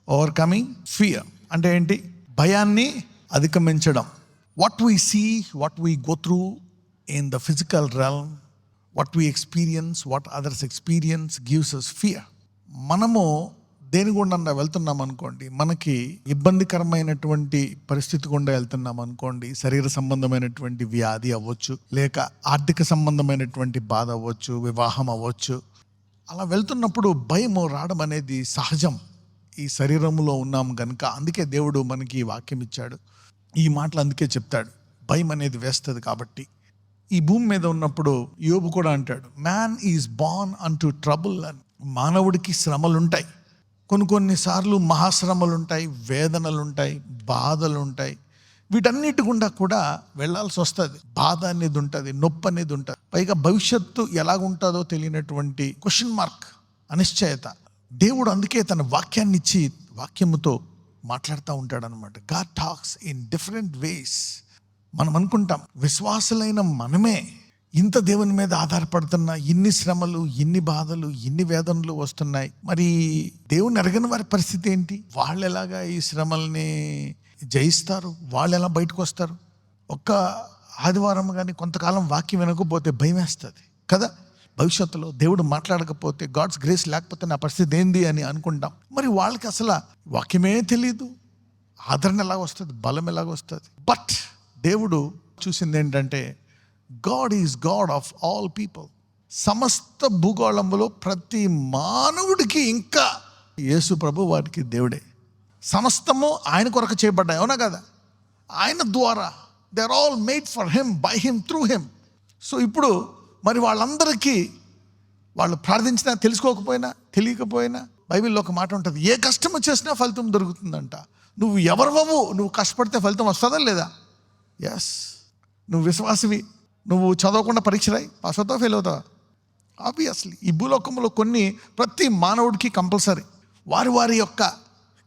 Overcoming fear అంటే ఏంటి? భయాన్ని అధిగమించడం. What we see, what we go through in the physical realm, what we experience, what others experience gives us fear. మనము దేని గుండా వెళ్తున్నాం అనుకోండి, మనకి ఇబ్బందికరమైనటువంటి పరిస్థితి గుండా వెళ్తున్నాం అనుకోండి, శరీర సంబంధమైనటువంటి వ్యాధి అవ్వచ్చు, లేక ఆర్థిక సంబంధమైనటువంటి బాధ అవ్వచ్చు, వివాహం అవ్వచ్చు. అలా వెళ్తున్నప్పుడు భయము రావడం అనేది సహజం. ఈ శరీరంలో ఉన్నాం కనుక అందుకే దేవుడు మనకి ఈ వాక్యం ఇచ్చాడు. ఈ మాటలు అందుకే చెప్తాడు, భయం అనేది వేస్తుంది. కాబట్టి ఈ భూమి మీద ఉన్నప్పుడు యోబు కూడా అంటాడు, మ్యాన్ ఈజ్ బార్న్ అంటూ ట్రబుల్ అని. మానవుడికి శ్రమలు ఉంటాయి, కొన్నిసార్లు మహాశ్రమలు ఉంటాయి, వేదనలు ఉంటాయి, బాధలు ఉంటాయి. వీటన్నిటి గుండా కూడా వెళ్ళాల్సి వస్తుంది. బాధ అనేది ఉంటుంది, నొప్పి అనేది ఉంటుంది. పైగా భవిష్యత్తు ఎలాగుంటుందో తెలియనటువంటి క్వశ్చన్ మార్క్, అనిశ్చయత. దేవుడు అందుకే తన వాక్యాన్ని ఇచ్చి వాక్యముతో మాట్లాడుతూ ఉంటాడు అనమాట. God talks in different ways. మనం అనుకుంటాం విశ్వాసులైన మనమే ఇంత దేవుని మీద ఆధారపడుతున్నా ఇన్ని శ్రమలు, ఇన్ని బాధలు, ఇన్ని వేదనలు వస్తున్నాయి, మరి దేవుని ఎరగని వారి పరిస్థితి ఏంటి? వాళ్ళు ఎలాగా ఈ శ్రమల్ని జయిస్తారు? వాళ్ళు ఎలా బయటకు వస్తారు? ఒక్క ఆదివారం కానీ కొంతకాలం వాక్యం వినకపోతే భయం వేస్తుంది కదా. భవిష్యత్తులో దేవుడు మాట్లాడకపోతే, గాడ్స్ గ్రేస్ లేకపోతే నా పరిస్థితి ఏంది అని అనుకుంటాం. మరి వాళ్ళకి అసలు వాక్యమే తెలీదు, ఆదరణ ఎలాగ వస్తుంది, బలం ఎలాగ వస్తుంది? బట్ దేవుడు చూసింది ఏంటంటే, God is God of all people. సమస్త భూగోళంలో ప్రతి మానవుడికి, ఇంకా యేసు ప్రభు వారికి దేవుడే. సమస్తము ఆయన కొరకు చేయబడ్డాయి, అవునా కదా? ఆయన ద్వారా they are all made for him, by him, through him. So ఇప్పుడు మరి వాళ్ళందరికీ వాళ్ళు ప్రార్థించినా, తెలుసుకోకపోయినా, తెలియకపోయినా, బైబిల్లో ఒక మాట ఉంటుంది, ఏ కష్టము చేసినా ఫలితం దొరుకుతుందంట. నువ్వు ఎవరివవు, నువ్వు కష్టపడితే ఫలితం వస్తుందా లేదా? ఎస్. నువ్వు విశ్వాసివి, నువ్వు చదవకుండా పరీక్ష రాయి, పాస్ అవుతావా, ఫెయిల్ అవుతావా? ఆబ్వియస్లీ ఈ భూలోకంలో ప్రతి మానవుడికి కంపల్సరీ వారి వారి యొక్క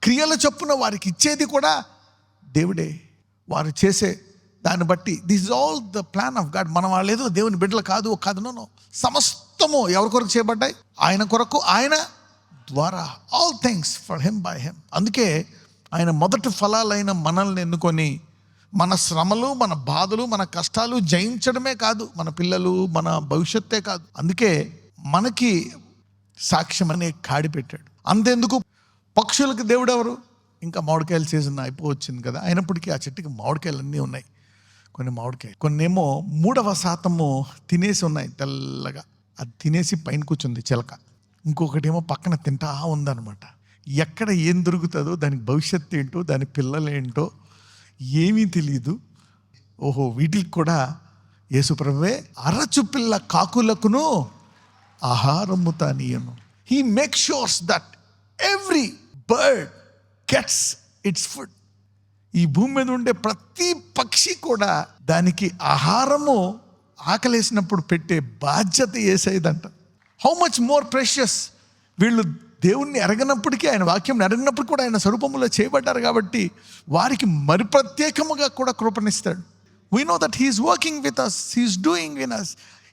క్రియల చొప్పున వారికి ఇచ్చేది కూడా దేవుడే. వారు చేసే దాన్ని బట్టి this is all the plan of God. మనం వాళ్ళు ఏదో దేవుని బిడ్డలు కాదు నో. సమస్తము ఎవరి కొరకు చేయబడ్డాయి? ఆయన కొరకు, ఆయన ద్వారా. All things for him, by him. అందుకే ఆయన మొదటి ఫలాలైన మనల్ని ఎన్నుకొని మన శ్రమలు, మన బాధలు, మన కష్టాలు జయించడమే కాదు, మన పిల్లలు, మన భవిష్యత్తే కాదు, అందుకే మనకి సాక్ష్యం అనే కాడి పెట్టాడు. అంతెందుకు, పక్షులకు దేవుడు ఎవరు? ఇంకా మామిడికాయల సీజన్ అయిపోవచ్చింది కదా, అయినప్పటికీ ఆ చెట్టుకి మామిడికాయలు అన్నీ ఉన్నాయి. కొన్ని మామిడికాయలు, కొన్నేమో 3% తినేసి ఉన్నాయి తెల్లగా, అది తినేసి పైన కూర్చుంది చిలక. ఇంకొకటేమో పక్కన తింటా ఉందన్నమాట. ఎక్కడ ఏం దొరుకుతుందో, దానికి భవిష్యత్తు ఏంటో, దాని పిల్లలేంటో ఏమీ తెలియదు. ఓహో, వీటికి కూడా యేసుప్రభువే అరచుపిల్ల కాకులకును ఆహారము తానీయను. He make sures that every bird gets its food. ఈ భూమి మీద ఉండే ప్రతి పక్షి కూడా దానికి ఆహారము ఆకలేసినప్పుడు పెట్టే బాధ్యత యేసయ్యదంట. How much more precious. వీళ్ళు దేవుణ్ణి ఎరగనప్పటికీ, ఆయన వాక్యం ఎరగనప్పుడు కూడా ఆయన స్వరూపంలో చేయబడ్డారు కాబట్టి వారికి మరి ప్రత్యేకముగా కూడా కృపనిస్తాడు. We know that he's working with us, he's doing in us.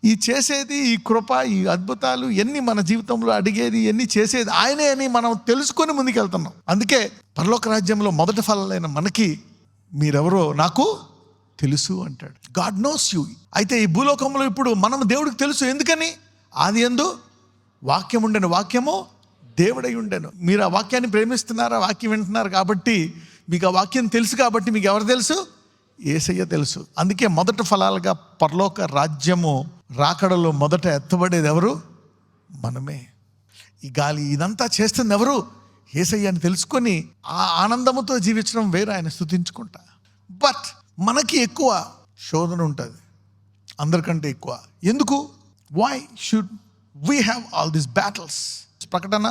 ఈ చేసేది, ఈ కృప, ఈ అద్భుతాలు ఎన్ని మన జీవితంలో అడిగేది, ఎన్ని చేసేది ఆయనే అని మనం తెలుసుకొని ముందుకెళ్తున్నాం. అందుకే పరలోక రాజ్యంలో మొదటి ఫలాలైన మనకి మీరెవరో నాకు తెలుసు అంటాడు. God knows you. అయితే ఈ భూలోకంలో ఇప్పుడు మనం దేవుడికి తెలుసు. ఎందుకని? ఆది యందు వాక్యం ఉండెను, వాక్యము దేవుడై ఉండెను. మీరు ఆ వాక్యాన్ని ప్రేమిస్తున్నారా, వాక్యం వింటున్నారు కాబట్టి మీకు ఆ వాక్యం తెలుసు. కాబట్టి మీకు ఎవరు తెలుసు? యేసయ్య తెలుసు. అందుకే మొదటి ఫలాలుగా పరలోక రాజ్యము రాకడలో మొదట ఎత్తబడేది ఎవరు? మనమే. ఈ గాలి ఇదంతా చేస్తుంది ఎవరు? యేసయ్య అని తెలుసుకొని ఆ ఆనందముతో జీవించడం వేరే, ఆయన స్తుతించుకుంటా. బట్ మనకి ఎక్కువ శోధన ఉంటుంది అందరికంటే ఎక్కువ. ఎందుకు? Why should we have all these battles? ప్రకటన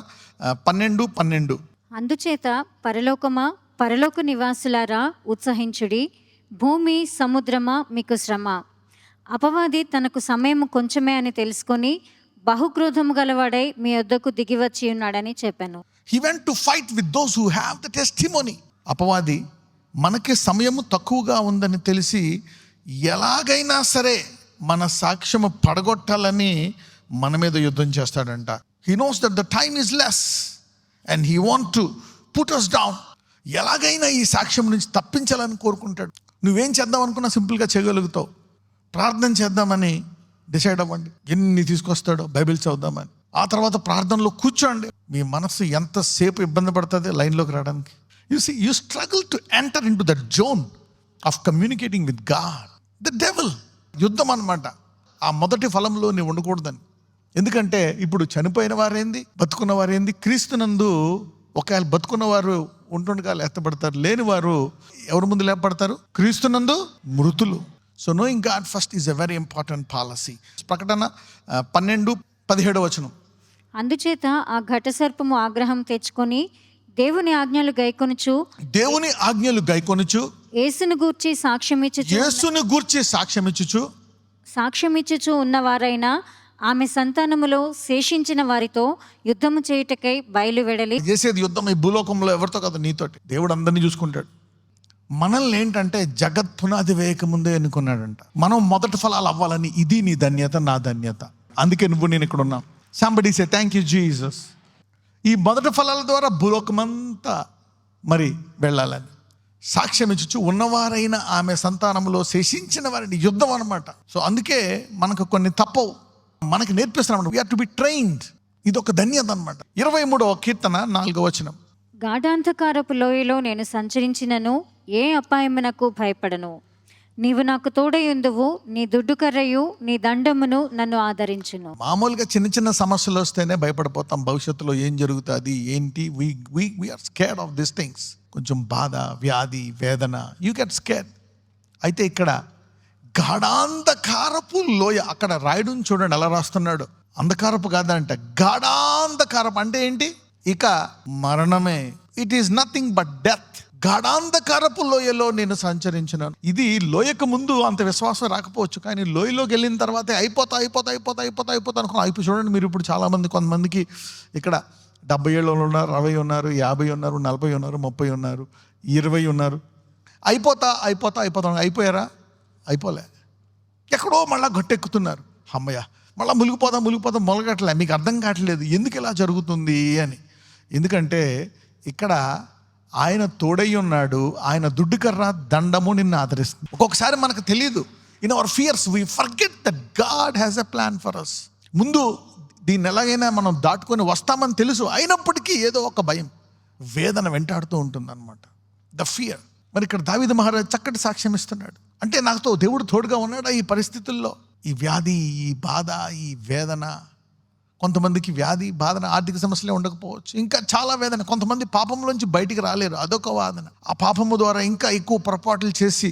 12:12. అందుచేత పరలోకమా, పరలోక నివాసులారా ఉత్సహించుడి, భూమి సముద్రమా మీకు శ్రమ. అపవాది తనకు సమయం కొంచెమే అని తెలుసుకొని బహుక్రోధము గలవాడై మీ వద్దకు దిగివచ్చి ఉన్నాడని చెప్పాను. He went to fight with those who have the testimony. అపవాది మనకి సమయము తక్కువగా ఉందని తెలిసి ఎలాగైనా సరే మన సాక్ష్యము పడగొట్టాలని మన మీద యుద్ధం చేస్తాడంట. He knows that the time is less and he want to put us down. ఎలాగైనా ఈ సాక్ష్యం నుంచి తప్పించాలని కోరుకుంటాడు. నువ్వేం చేద్దాం అనుకున్నా సింపుల్గా చేయగలుగుతావు. ప్రార్థన చేద్దామని డిసైడ్ అవ్వండి. ఎన్ని తీసుకొస్తాడో బైబిల్ చదువుదామని. ఆ తర్వాత ప్రార్థనలో కూర్చోండి. మీ మనసు ఎంతసేపు ఇబ్బంది పడుతుంది లైన్లోకి రావడానికి. You struggle to enter in to that zone of communicating with God. The devil యుద్ధం అన్నమాట. ఆ మొదటి ఫలంలో నీవు ఉండకూడదని. ఎందుకంటే ఇప్పుడు చనిపోయిన వారేంది, బతుకున్న వారేంది, క్రీస్తునందు ఒకవేళ బతుకున్న వారు ఉంటుండగా లేపబడతారు, లేని వారు ఎవరి ముందు లేపబడతారు? క్రీస్తునందు మృతులు. So knowing God first is a very important policy. ప్రకటన 12:17 అందుచేత ఆ ఘటసర్పము ఆగ్రహం తెచ్చుకొని దేవుని ఆజ్ఞలు గైకొనుచు యేసును గూర్చి సాక్ష్యమిచ్చుచు ఉన్నవారైనా ఆమె సంతానములో శేషించిన వారితో యుద్ధము చేయుటకై బయలువెడలి. చేసేది యుద్ధం ఈ భూలోకంలో ఎవరితో కాదు, నీతోటి. దేవుడు అందరినీ చూసుకుంటాడు. మనల్ని ఏంటంటే జగత్ పునాది వేయక ముందే ఎన్నుకున్నాడంట. మనం మొదటి ఫలాలు అవ్వాలని. ఇది నీ ధన్యత, నా ధన్యత. అందుకే నేను ఇక్కడ ఉన్నాం. Somebody say thank you Jesus. ఈ మొదటి ఫలాల ద్వారా భూలోకమంతా మరి వెళ్ళాలని సాక్ష్యం ఇచ్చు ఉన్నవారైన ఆమె సంతానంలో శేషించిన వారిని యుద్ధం అనమాట. సో అందుకే మనకు కొన్ని తప్పవు, మనకి నేర్పిస్తున్నాం. We are to be trained. ఇది ఒక ధన్యత అనమాట. 23వ కీర్తన 4వ గాఢాంధకారపు లోయలో నేను సంచరించినను ఏ అపాయమునకు భయపడను. నీవు నాకు తోడయుందువు, నీ దుడ్డుకర్రయు నీ దండమును నన్ను ఆదరించును. మామూలుగా చిన్న చిన్న సమస్యలు వస్తేనే భయపడిపోతాం. భవిష్యత్తులో ఏం జరుగుతుంది ఏంటి, we are scared of these things. కొంచెం బాధ, వ్యాధి, వేదన, యూ గెట్ స్కేర్డ్. అయితే ఇక్కడ గాఢాంధకారపు లోయ, అక్కడ రాయడం చూడండి ఎలా రాస్తున్నాడు. అంధకారపు కాదంట, గాఢాంధకారపు అంటే ఏంటి? ఇక మరణమే. It is nothing but death. గాఢాంధకారపు లోయలో నేను సంచరించినాను. ఇది లోయకు ముందు అంత విశ్వాసం రాకపోవచ్చు, కానీ లోయలోకి వెళ్ళిన తర్వాతే అయిపోతా అనుకున్నాను. అయిపోయి చూడండి మీరు. ఇప్పుడు చాలామంది, కొంతమందికి ఇక్కడ 70 ఏళ్ళు ఉన్నారు, 60 ఉన్నారు, 50 ఉన్నారు, 40 ఉన్నారు, 30 ఉన్నారు, 20 ఉన్నారు. అయిపోతా అయిపోయారా? అయిపోలే. ఎక్కడో మళ్ళీ గట్టెక్కుతున్నారు. అమ్మయ్య మళ్ళీ మునిగిపోదాం మొలగట్లే. మీకు అర్థం కావట్లేదు ఎందుకు ఇలా జరుగుతుంది అని. ఎందుకంటే ఇక్కడ ఆయన తోడై ఉన్నాడు, ఆయన దుడ్డుకర్ర దండము నిన్ను ఆదరిస్తుంది. ఒక్కొక్కసారి మనకు తెలియదు. In our fears we forget that God has a plan for us. ముందు దీన్ని ఎలాగైనా మనం దాటుకొని వస్తామని తెలుసు, అయినప్పటికీ ఏదో ఒక భయం, వేదన వెంటాడుతూ ఉంటుంది అనమాట. The fear. మరి ఇక్కడ దావీదు మహారాజు చక్కటి సాక్ష్యం ఇస్తున్నాడు. అంటే నాతో దేవుడు తోడుగా ఉన్నాడా ఈ పరిస్థితుల్లో? ఈ వ్యాధి, ఈ బాధ, ఈ వేదన. కొంతమందికి వ్యాధి, బాధన, ఆర్థిక సమస్యలే ఉండకపోవచ్చు, ఇంకా చాలా వేదన. కొంతమంది పాపంలోంచి బయటికి రాలేరు, అదొక వాదన. ఆ పాపము ద్వారా ఇంకా ఎక్కువ పొరపాట్లు చేసి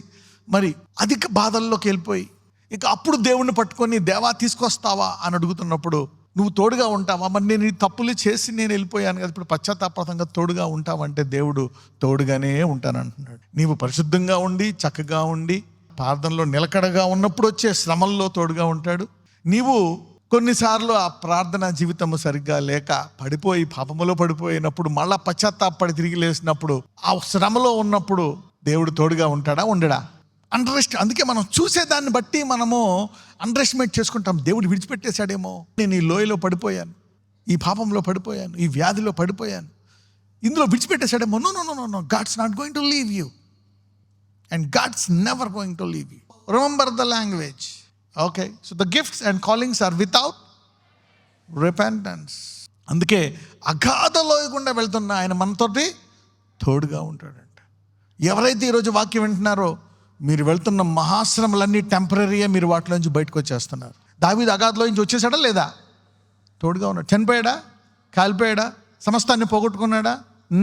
మరి అధిక బాధల్లోకి వెళ్ళిపోయి ఇక అప్పుడు దేవుణ్ణి పట్టుకొని దేవా తీసుకొస్తావా అని అడుగుతున్నప్పుడు నువ్వు తోడుగా ఉంటావా? మరి నేను ఈ తప్పులు చేసి నేను వెళ్ళిపోయాను కదా, ఇప్పుడు పశ్చాత్తాపంగా తోడుగా ఉంటావంటే దేవుడు తోడుగానే ఉంటానంటున్నాడు. నీవు పరిశుద్ధంగా ఉండి చక్కగా ఉండి ప్రార్థనలో నిలకడగా ఉన్నప్పుడు వచ్చే శ్రమల్లో తోడుగా ఉంటాడు. నీవు కొన్నిసార్లు ఆ ప్రార్థన జీవితము సరిగ్గా లేక పడిపోయి పాపములో పడిపోయినప్పుడు మళ్ళా పశ్చాత్తాపడి తిరిగి లేసినప్పుడు ఆ శ్రమలో ఉన్నప్పుడు దేవుడు తోడుగా ఉంటాడా, ఉండడా? అందుకే మనం చూసేదాన్ని బట్టి మనము అండర్ ఎస్టిమేట్ చేసుకుంటాం. దేవుడు విడిచిపెట్టేశాడేమో, నేను ఈ లోయలో పడిపోయాను, ఈ పాపంలో పడిపోయాను, ఈ వ్యాధిలో పడిపోయాను, ఇందులో విడిచిపెట్టేశాడేమో. No, God's not going to leave you and God's never going to leave you. Remember the language. Okay, so the gifts and callings are without repentance. అందుకే అగాధలోయ గుండా వెళ్తున్న ఆయన మనతోటి తోడుగా ఉంటాడంట. ఎవరైతే ఈరోజు వాక్యం వింటున్నారో మీరు వెళ్తున్న మహాశ్రమలన్నీ టెంపరీయే, మీరు వాటిలోంచి బయటకు వచ్చేస్తున్నారు. దావీదు అగాధలో నుంచి వచ్చేసాడా లేదా? తోడుగా ఉన్నాడు. చనిపోయాడా? కాలిపోయాడా? సమస్తాన్ని పోగొట్టుకున్నాడా?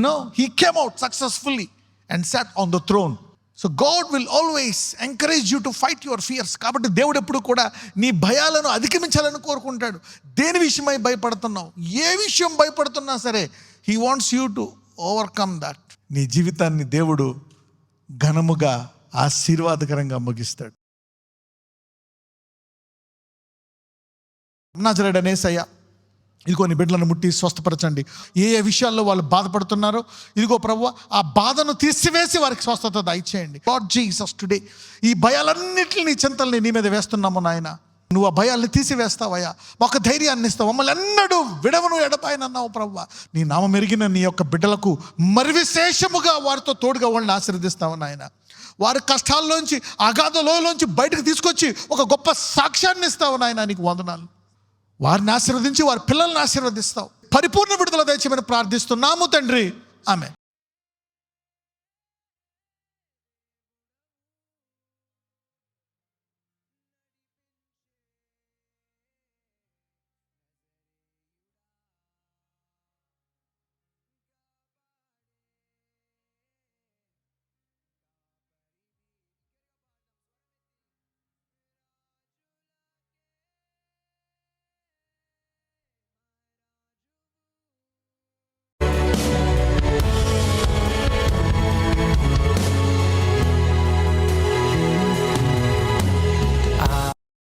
No, he came out successfully and sat on the throne. So God will always encourage you to fight your fears. కాబట్టి దేవుడు ఎప్పుడు కూడా నీ భయాలను అధిగమించాలని కోరుకుంటాడు. దేని విషయమై భయపడుతున్నావు, ఏ విషయం భయపడుతున్నా సరే, he wants you to overcome that. నీ జీవితాన్ని దేవుడు ఘనముగా ఆశీర్వాదకరంగా ముగిస్తాడు. నజరేయుడైన యేసయ్య, ఇదిగో నీ బిడ్డలను ముట్టి స్వస్థపరచండి. ఏ ఏ విషయాల్లో వాళ్ళు బాధపడుతున్నారో ఇదిగో ప్రభువా, ఆ బాధను తీసివేసి వారికి స్వస్థత దయచేయండి. లార్డ్ జీసస్, టుడే ఈ భయాలన్నిటిని చింతల్ని నీ మీద వేస్తున్నాము నాయన. నువ్వు ఆ భయాల్ని తీసివేస్తావయ్యా, మాకు ధైర్యాన్ని ఇస్తావు, మమ్మల్ని ఎన్నడూ విడవను ఎడబాయనన్నావు ప్రభువా. నీ నామం మెరిగిన నీ యొక్క బిడ్డలకు మరి విశేషముగా వారితో తోడుగా వాళ్ళని ఆశీర్వదిస్తావు నాయన. వారి కష్టాల్లోంచి అగాధ లోయలోంచి బయటకు తీసుకొచ్చి ఒక గొప్ప సాక్ష్యాన్ని ఇస్తావు నాయన. నీకు వందనాలు. వారిని ఆశీర్వదించి వారి పిల్లల్ని ఆశీర్వదిస్తావు. పరిపూర్ణ విడుదల దయచేయమని ప్రార్థిస్తున్నాము తండ్రి. ఆమెన్.